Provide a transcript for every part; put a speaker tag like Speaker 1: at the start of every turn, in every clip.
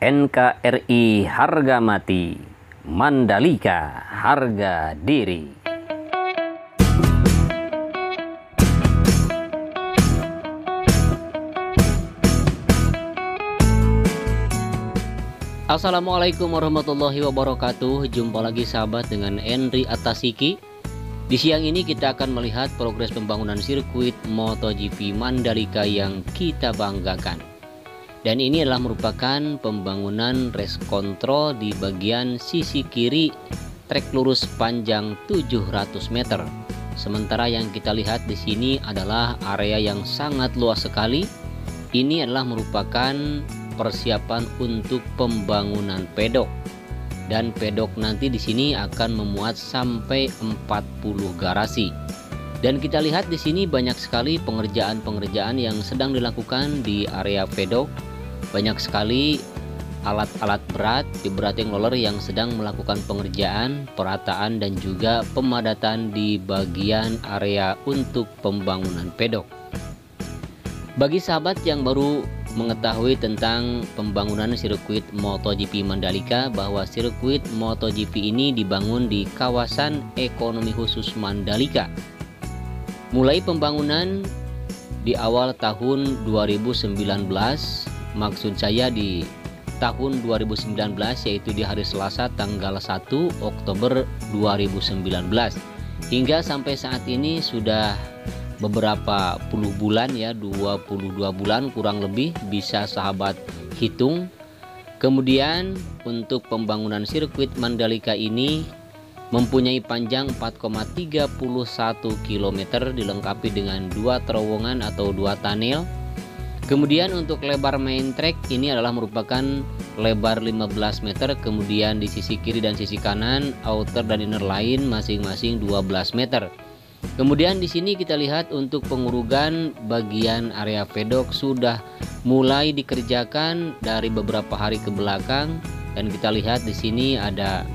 Speaker 1: NKRI harga mati, Mandalika harga diri. Assalamualaikum warahmatullahi wabarakatuh. Jumpa lagi sahabat dengan Henry Atasiki. Di siang ini kita akan melihat progres pembangunan sirkuit MotoGP Mandalika yang kita banggakan. Dan ini adalah merupakan pembangunan race control di bagian sisi kiri trek lurus panjang 700 meter. Sementara yang kita lihat di sini adalah area yang sangat luas sekali. Ini adalah merupakan persiapan untuk pembangunan pedok. Dan pedok nanti di sini akan memuat sampai 40 garasi. Dan kita lihat di sini banyak sekali pengerjaan-pengerjaan yang sedang dilakukan di area pedok. Banyak sekali alat-alat berat di berating roller yang sedang melakukan pengerjaan, perataan dan juga pemadatan di bagian area untuk pembangunan pedok. Bagi sahabat yang baru mengetahui tentang pembangunan sirkuit MotoGP Mandalika, bahwa sirkuit MotoGP ini dibangun di kawasan ekonomi khusus Mandalika. Mulai pembangunan di awal tahun 2019, maksud saya di tahun 2019, yaitu di hari Selasa tanggal 1 Oktober 2019. Hingga sampai saat ini sudah beberapa puluh bulan ya, 22 bulan kurang lebih bisa sahabat hitung. Kemudian untuk pembangunan sirkuit Mandalika ini mempunyai panjang 4,31 km dilengkapi dengan 2 terowongan atau 2 tunnel. Kemudian untuk lebar main track ini adalah merupakan lebar 15 meter. Kemudian di sisi kiri dan sisi kanan outer dan inner line masing-masing 12 meter. Kemudian di sini kita lihat untuk pengurugan bagian area pedok sudah mulai dikerjakan dari beberapa hari ke belakang, dan kita lihat di sini ada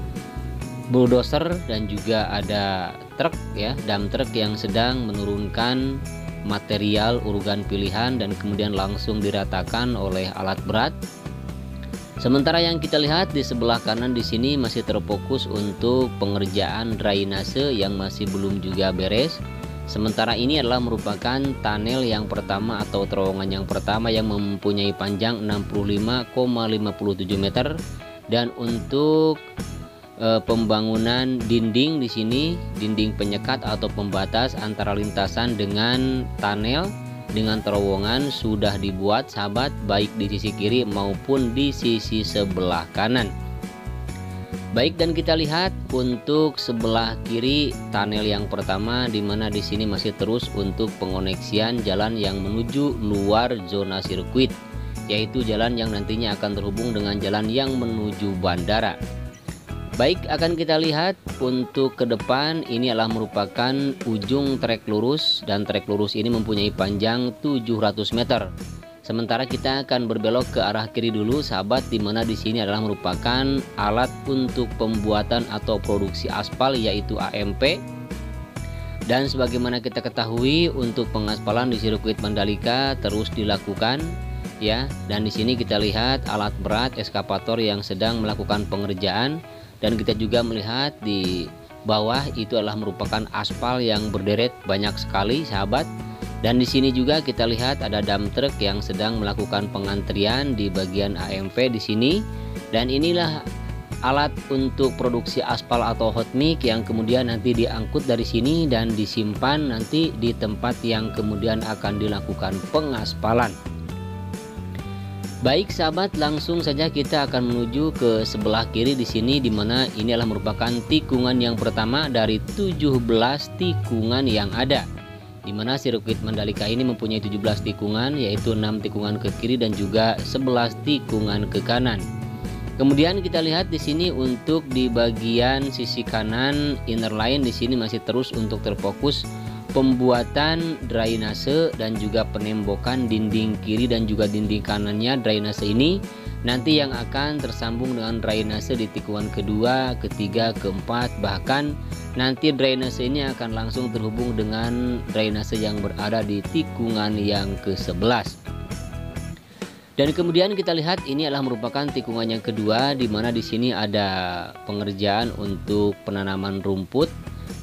Speaker 1: bulldozer dan juga ada truk ya, dump truck yang sedang menurunkan material urugan pilihan dan kemudian langsung diratakan oleh alat berat. Sementara yang kita lihat di sebelah kanan di sini masih terfokus untuk pengerjaan drainase yang masih belum juga beres. Sementara ini adalah merupakan tunnel yang pertama atau terowongan yang pertama yang mempunyai panjang 65,57 meter, dan untuk pembangunan dinding di sini, dinding penyekat atau pembatas antara lintasan dengan tunnel dengan terowongan sudah dibuat sahabat, baik di sisi kiri maupun di sisi sebelah kanan. Baik, dan kita lihat untuk sebelah kiri tunnel yang pertama, di mana di sini masih terus untuk pengoneksian jalan yang menuju luar zona sirkuit, yaitu jalan yang nantinya akan terhubung dengan jalan yang menuju bandara. Baik, akan kita lihat untuk ke depan ini adalah merupakan ujung trek lurus, dan trek lurus ini mempunyai panjang 700 meter. Sementara kita akan berbelok ke arah kiri dulu sahabat, di mana di sini adalah merupakan alat untuk pembuatan atau produksi aspal, yaitu AMP. Dan sebagaimana kita ketahui untuk pengaspalan di sirkuit Mandalika terus dilakukan ya, dan di sini kita lihat alat berat eskavator yang sedang melakukan pengerjaan. Dan kita juga melihat di bawah itu adalah merupakan aspal yang berderet banyak sekali sahabat. Dan di sini juga kita lihat ada dump truck yang sedang melakukan pengantrian di bagian AMP di sini. Dan inilah alat untuk produksi aspal atau hot mix yang kemudian nanti diangkut dari sini dan disimpan nanti di tempat yang kemudian akan dilakukan pengaspalan. Baik sahabat, langsung saja kita akan menuju ke sebelah kiri di sini, di mana ini adalah merupakan tikungan yang pertama dari 17 tikungan yang ada. Di mana sirkuit Mandalika ini mempunyai 17 tikungan, yaitu 6 tikungan ke kiri dan juga 11 tikungan ke kanan. Kemudian kita lihat di sini untuk di bagian sisi kanan inner line di sini masih terus untuk terfokus pembuatan drainase dan juga penembokan dinding kiri dan juga dinding kanannya drainase ini nanti yang akan tersambung dengan drainase di tikungan kedua, ketiga, keempat, bahkan nanti drainase ini akan langsung terhubung dengan drainase yang berada di tikungan yang ke-11. Dan kemudian kita lihat ini adalah merupakan tikungan yang kedua, di mana di sini ada pengerjaan untuk penanaman rumput,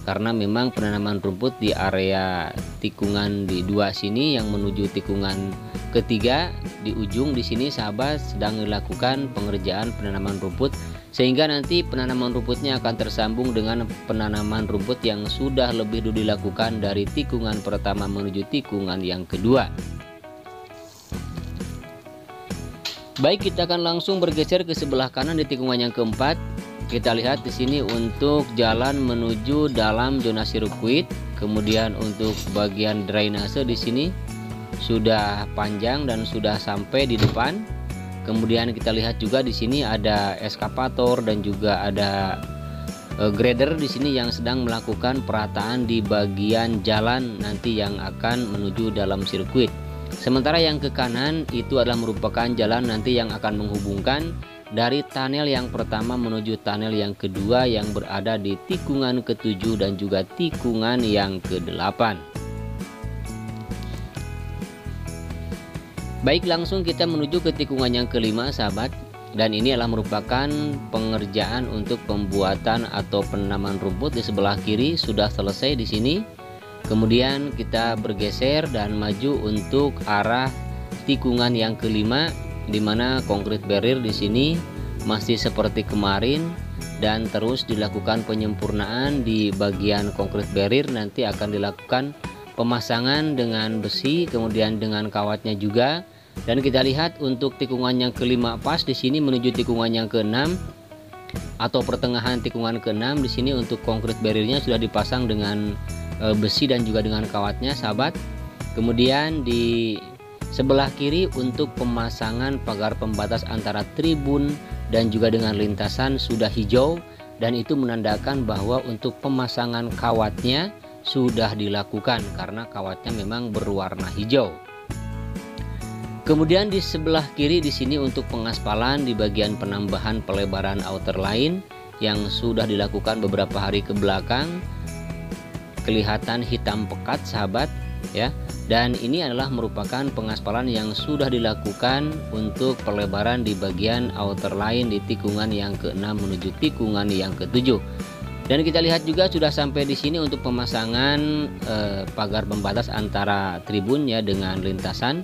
Speaker 1: karena memang penanaman rumput di area tikungan di dua sini yang menuju tikungan ketiga di ujung di sini sahabat sedang dilakukan pengerjaan penanaman rumput, sehingga nanti penanaman rumputnya akan tersambung dengan penanaman rumput yang sudah lebih dulu dilakukan dari tikungan pertama menuju tikungan yang kedua. Baik, kita akan langsung bergeser ke sebelah kanan di tikungan yang keempat. Kita lihat di sini untuk jalan menuju dalam zona sirkuit, kemudian untuk bagian drainase di sini sudah panjang dan sudah sampai di depan. Kemudian kita lihat juga di sini ada eskavator dan juga ada grader di sini yang sedang melakukan perataan di bagian jalan nanti yang akan menuju dalam sirkuit. Sementara yang ke kanan itu adalah merupakan jalan nanti yang akan menghubungkan dari tunnel yang pertama menuju tunnel yang kedua yang berada di tikungan ke-7 dan juga tikungan yang ke-8. Baik, langsung kita menuju ke tikungan yang kelima sahabat. Dan ini adalah merupakan pengerjaan untuk pembuatan atau penanaman rumput di sebelah kiri sudah selesai di sini. Kemudian kita bergeser dan maju untuk arah tikungan yang kelima, di mana konkrit barrier di sini masih seperti kemarin dan terus dilakukan penyempurnaan di bagian konkrit barrier. Nanti akan dilakukan pemasangan dengan besi, kemudian dengan kawatnya juga. Dan kita lihat untuk tikungan yang kelima pas di sini menuju tikungan yang ke-6 atau pertengahan tikungan ke-6 di sini untuk konkrit barriernya sudah dipasang dengan besi dan juga dengan kawatnya sahabat. Kemudian di sebelah kiri untuk pemasangan pagar pembatas antara tribun dan juga dengan lintasan sudah hijau, dan itu menandakan bahwa untuk pemasangan kawatnya sudah dilakukan karena kawatnya memang berwarna hijau. Kemudian di sebelah kiri di sini untuk pengaspalan di bagian penambahan pelebaran outer line yang sudah dilakukan beberapa hari ke belakang, kelihatan hitam pekat sahabat ya. Dan ini adalah merupakan pengaspalan yang sudah dilakukan untuk pelebaran di bagian outer line di tikungan yang ke-6 menuju tikungan yang ke-7. Dan kita lihat juga sudah sampai di sini untuk pemasangan pagar pembatas antara tribun ya dengan lintasan.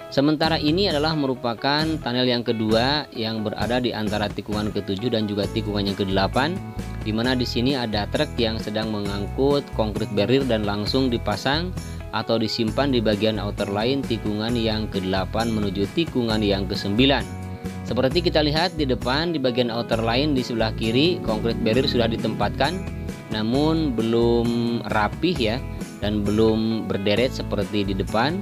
Speaker 1: Sementara ini adalah merupakan tunnel yang kedua yang berada di antara tikungan ke-7 dan juga tikungan yang ke-8, di mana di sini ada truk yang sedang mengangkut konkrit barrier dan langsung dipasang atau disimpan di bagian outer line tikungan yang ke-8 menuju tikungan yang ke-9. Seperti kita lihat di depan di bagian outer line di sebelah kiri konkrit barrier sudah ditempatkan, namun belum rapih ya dan belum berderet seperti di depan.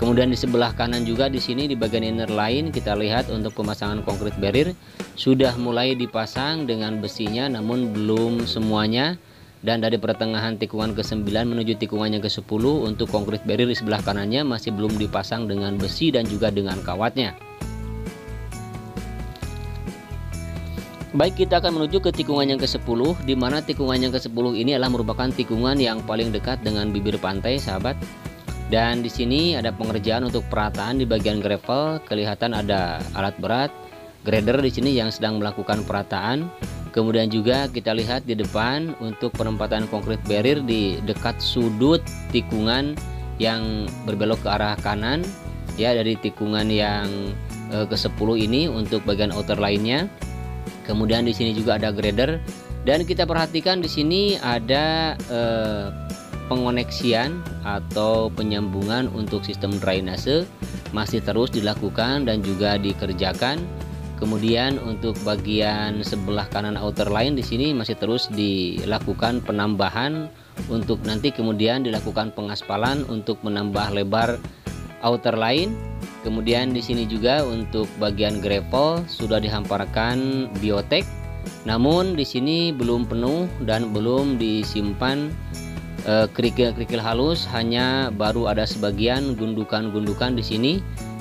Speaker 1: Kemudian di sebelah kanan juga di sini di bagian inner line kita lihat untuk pemasangan konkrit barrier sudah mulai dipasang dengan besinya, namun belum semuanya. Dan dari pertengahan tikungan ke-9 menuju tikungan yang ke-10 untuk konkrit barrier di sebelah kanannya masih belum dipasang dengan besi dan juga dengan kawatnya. Baik, kita akan menuju ke tikungan yang ke-10, di mana tikungan yang ke-10 ini adalah merupakan tikungan yang paling dekat dengan bibir pantai sahabat. Dan di sini ada pengerjaan untuk perataan di bagian gravel, kelihatan ada alat berat grader di sini yang sedang melakukan perataan. Kemudian juga kita lihat di depan untuk penempatan konkrit barrier di dekat sudut tikungan yang berbelok ke arah kanan ya, dari tikungan yang ke-10 ini untuk bagian outer lainnya. Kemudian di sini juga ada grader, dan kita perhatikan di sini ada pengoneksian atau penyambungan untuk sistem drainase masih terus dilakukan dan juga dikerjakan. Kemudian untuk bagian sebelah kanan outer line di sini masih terus dilakukan penambahan untuk nanti kemudian dilakukan pengaspalan untuk menambah lebar outer line. Kemudian di sini juga untuk bagian gravel sudah dihamparkan biotek, namun di sini belum penuh dan belum disimpan kerikil-kerikil halus, hanya baru ada sebagian gundukan-gundukan di sini,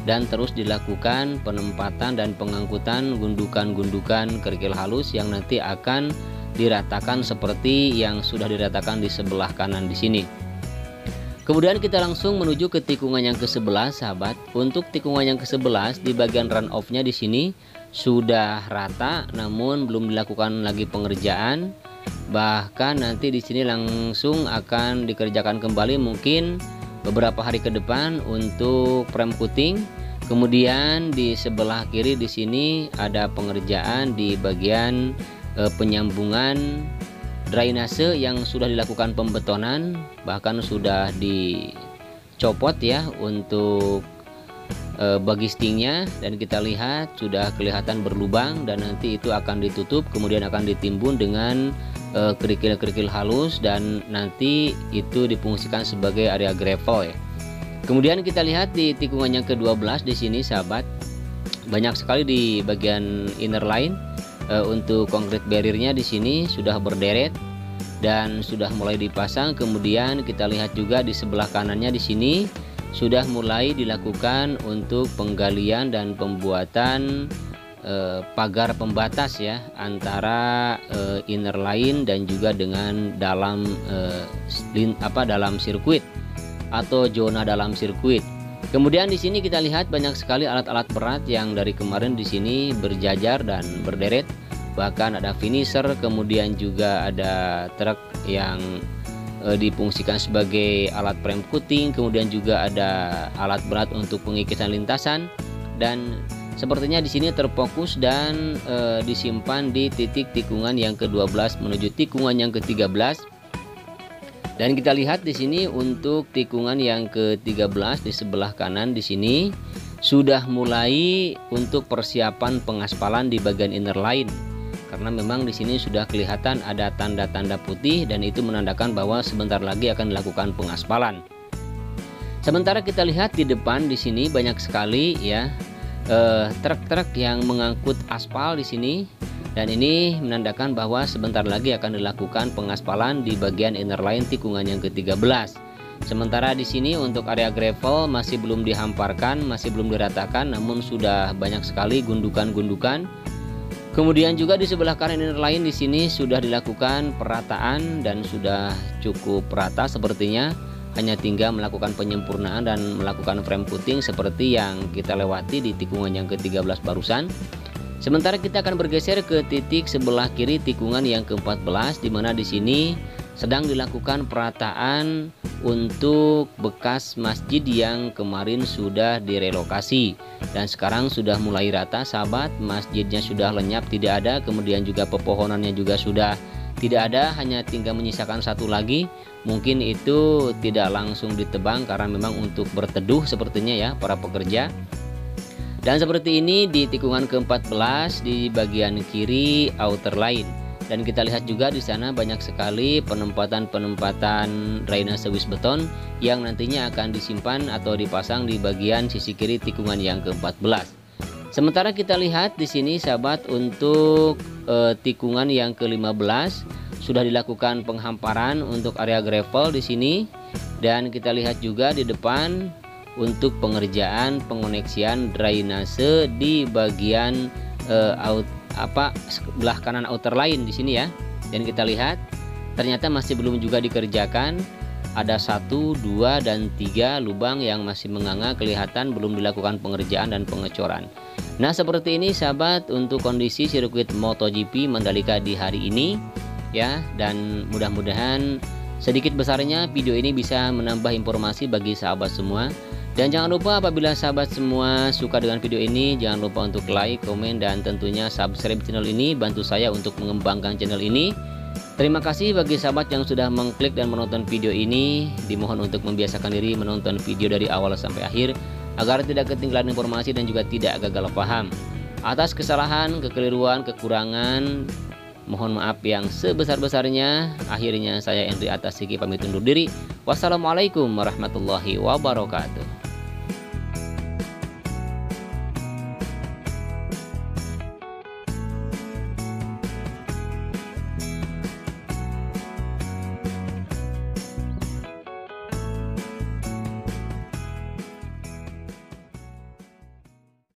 Speaker 1: dan terus dilakukan penempatan dan pengangkutan gundukan-gundukan kerikil halus yang nanti akan diratakan seperti yang sudah diratakan di sebelah kanan di sini. Kemudian kita langsung menuju ke tikungan yang ke-11, sahabat. Untuk tikungan yang ke-11 di bagian run off-nya di sini sudah rata, namun belum dilakukan lagi pengerjaan. Bahkan nanti di sini langsung akan dikerjakan kembali mungkin beberapa hari ke depan untuk frame puting. Kemudian di sebelah kiri di sini ada pengerjaan di bagian penyambungan drainase yang sudah dilakukan pembetonan, bahkan sudah dicopot ya untuk bagi stingnya, dan kita lihat sudah kelihatan berlubang, dan nanti itu akan ditutup kemudian akan ditimbun dengan kerikil-kerikil halus, dan nanti itu difungsikan sebagai area gravel ya. Kemudian kita lihat di tikungan yang ke-12 di sini, sahabat, banyak sekali di bagian inner line. Untuk concrete barriernya di sini sudah berderet dan sudah mulai dipasang. Kemudian kita lihat juga di sebelah kanannya di sini sudah mulai dilakukan untuk penggalian dan pembuatan pagar pembatas ya antara inner line dan juga dengan dalam dalam sirkuit atau zona dalam sirkuit. Kemudian di sini kita lihat banyak sekali alat-alat berat yang dari kemarin di sini berjajar dan berderet. Bahkan ada finisher, kemudian juga ada truk yang difungsikan sebagai alat frame puting, kemudian juga ada alat berat untuk pengikisan lintasan, dan sepertinya di sini terfokus dan disimpan di titik tikungan yang ke-12 menuju tikungan yang ke-13. Dan kita lihat di sini untuk tikungan yang ke-13 di sebelah kanan di sini sudah mulai untuk persiapan pengaspalan di bagian inner line. Karena memang di sini sudah kelihatan ada tanda-tanda putih dan itu menandakan bahwa sebentar lagi akan dilakukan pengaspalan. Sementara kita lihat di depan di sini banyak sekali ya truk-truk yang mengangkut aspal di sini. Dan ini menandakan bahwa sebentar lagi akan dilakukan pengaspalan di bagian inner line tikungan yang ke-13. Sementara di sini untuk area gravel masih belum dihamparkan, masih belum diratakan, namun sudah banyak sekali gundukan-gundukan. Kemudian juga di sebelah kanan inner line di sini sudah dilakukan perataan dan sudah cukup rata sepertinya. Hanya tinggal melakukan penyempurnaan dan melakukan frame puting seperti yang kita lewati di tikungan yang ke-13 barusan. Sementara kita akan bergeser ke titik sebelah kiri tikungan yang ke-14, di mana di sini sedang dilakukan perataan untuk bekas masjid yang kemarin sudah direlokasi dan sekarang sudah mulai rata, sahabat. Masjidnya sudah lenyap, tidak ada, kemudian juga pepohonannya juga sudah tidak ada, hanya tinggal menyisakan satu lagi. Mungkin itu tidak langsung ditebang karena memang untuk berteduh sepertinya ya para pekerja. Dan seperti ini di tikungan ke-14 di bagian kiri outer line. Dan kita lihat juga di sana banyak sekali penempatan-penempatan drainase wis beton yang nantinya akan disimpan atau dipasang di bagian sisi kiri tikungan yang ke-14. Sementara kita lihat di sini, sahabat, untuk tikungan yang ke-15 sudah dilakukan penghamparan untuk area gravel di sini, dan kita lihat juga di depan untuk pengerjaan pengoneksian drainase di bagian sebelah kanan outer line di sini ya. Dan kita lihat ternyata masih belum juga dikerjakan. Ada 1, 2, dan 3 lubang yang masih menganga, kelihatan belum dilakukan pengerjaan dan pengecoran. Nah, seperti ini sahabat untuk kondisi sirkuit MotoGP Mandalika di hari ini ya. Dan mudah-mudahan sedikit besarnya video ini bisa menambah informasi bagi sahabat semua. Dan jangan lupa apabila sahabat semua suka dengan video ini, jangan lupa untuk like, komen, dan tentunya subscribe channel ini. Bantu saya untuk mengembangkan channel ini. Terima kasih bagi sahabat yang sudah mengklik dan menonton video ini. Dimohon untuk membiasakan diri menonton video dari awal sampai akhir agar tidak ketinggalan informasi dan juga tidak gagal paham. Atas kesalahan, kekeliruan, kekurangan, mohon maaf yang sebesar-besarnya. Akhirnya saya Endri Atasiki pamit undur diri. Wassalamualaikum warahmatullahi wabarakatuh.